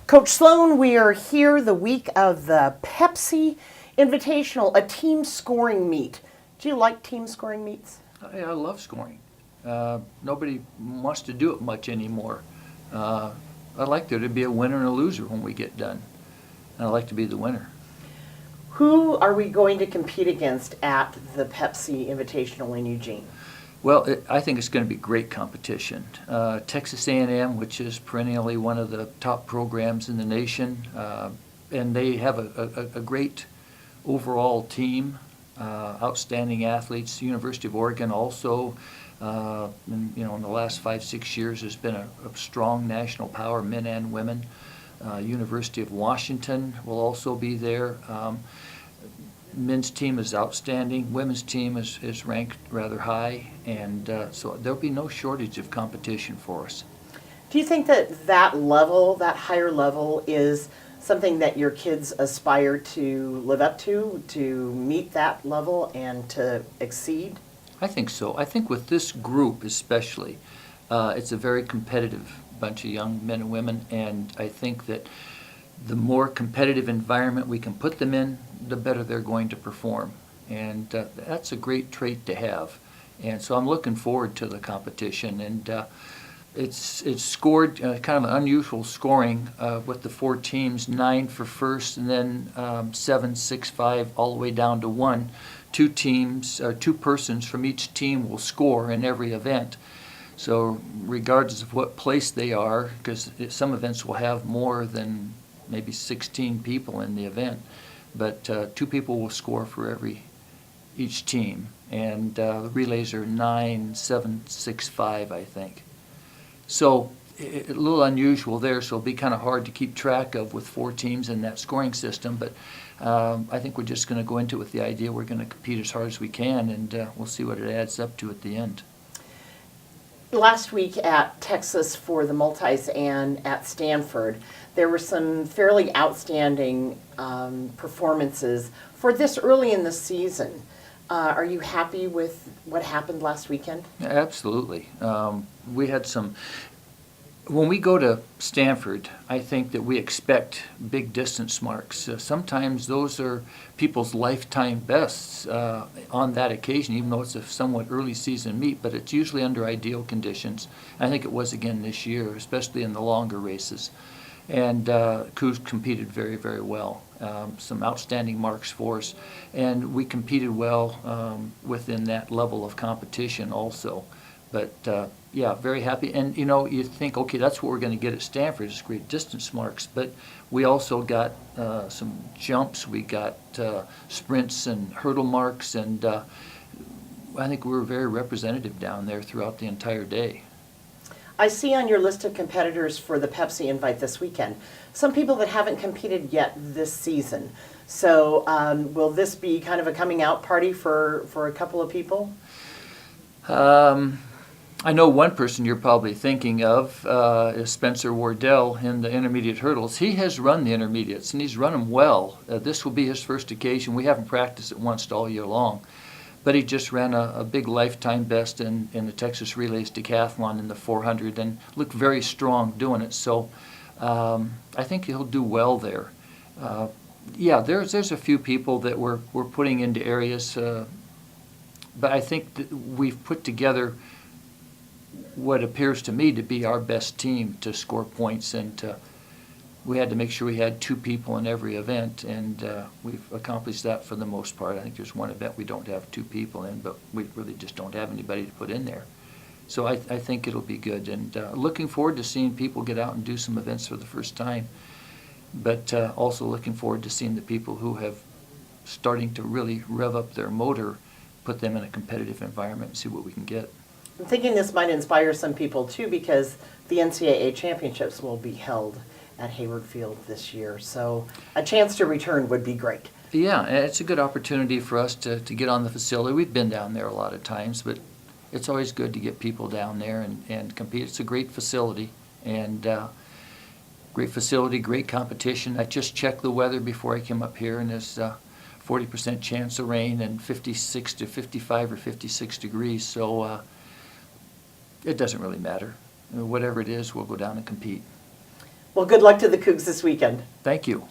Coach Sloan, we are here the week of the Pepsi Invitational, a team scoring meet. Do you like team scoring meets? I love scoring. Nobody wants to do it much anymore. I like there to be a winner and a loser when we get done. And I like to be the winner. Who are we going to compete against at the Pepsi Invitational in Eugene? Well, I think it's going to be great competition. Texas A&M, which is perennially one of the top programs in the nation, and they have a great overall team, outstanding athletes. University of Oregon also, in the last 5-6 years has been a strong national power, men and women. University of Washington will also be there. Men's team is outstanding. Women's team is ranked rather high, and so there'll be no shortage of competition for us. Do you think that level, that higher level, is something that your kids aspire to live up to meet that level and to exceed? I think so. I think with this group especially, it's a very competitive bunch of young men and women, and I think that the more competitive environment we can put them in, the better they're going to perform. And that's a great trait to have. And so I'm looking forward to the competition. And it's scored kind of an unusual scoring with the 4 teams, 9 for first, and then 7, 6, 5, all the way down to 1. 2 teams, 2 persons from each team will score in every event. So regardless of what place they are, because some events will have more than maybe 16 people in the event, but 2 people will score for each team, and the relays are 9, 7, 6, 5, I think. So a little unusual there, so it'll be kind of hard to keep track of with 4 teams in that scoring system, but I think we're just going to go into it with the idea we're going to compete as hard as we can, and we'll see what it adds up to at the end. Last week at Texas for the multis and at Stanford, there were some fairly outstanding performances for this early in the season. Are you happy with what happened last weekend? Absolutely. We had some. When we go to Stanford, I think that we expect big distance marks. Sometimes those are people's lifetime bests on that occasion, even though it's a somewhat early season meet, but it's usually under ideal conditions. I think it was again this year, especially in the longer races. And Cougs competed very, very well. Some outstanding marks for us. And we competed well within that level of competition also. But yeah, very happy. And you think, okay, that's what we're going to get at Stanford, is great distance marks. But we also got some jumps. We got sprints and hurdle marks. And I think we were very representative down there throughout the entire day. I see on your list of competitors for the Pepsi Invite this weekend some people that haven't competed yet this season. So will this be kind of a coming out party for a couple of people? I know one person you're probably thinking of is Spencer Wardell in the intermediate hurdles. He has run the intermediates, and he's run them well. This will be his first occasion. We haven't practiced it once all year long. But he just ran a big lifetime best in the Texas Relays Decathlon in the 400 and looked very strong doing it. So I think he'll do well there. Yeah, there's a few people that we're putting into areas, but I think that we've put together what appears to me to be our best team to score points, and we had to make sure we had 2 people in every event, and we've accomplished that for the most part. I think there's one event we don't have 2 people in, but we really just don't have anybody to put in there. So I think it'll be good, and looking forward to seeing people get out and do some events for the first time, but also looking forward to seeing the people who have starting to really rev up their motor, put them in a competitive environment and see what we can get. I'm thinking this might inspire some people too, because the NCAA championships will be held at Hayward Field this year. So a chance to return would be great. Yeah, it's a good opportunity for us to get on the facility. We've been down there a lot of times, but it's always good to get people down there and compete. It's a great facility, and great competition. I just checked the weather before I came up here, and there's 40% chance of rain and 56 to 55 or 56 degrees. So it doesn't really matter. Whatever it is, we'll go down and compete. Well, good luck to the Cougs this weekend. Thank you.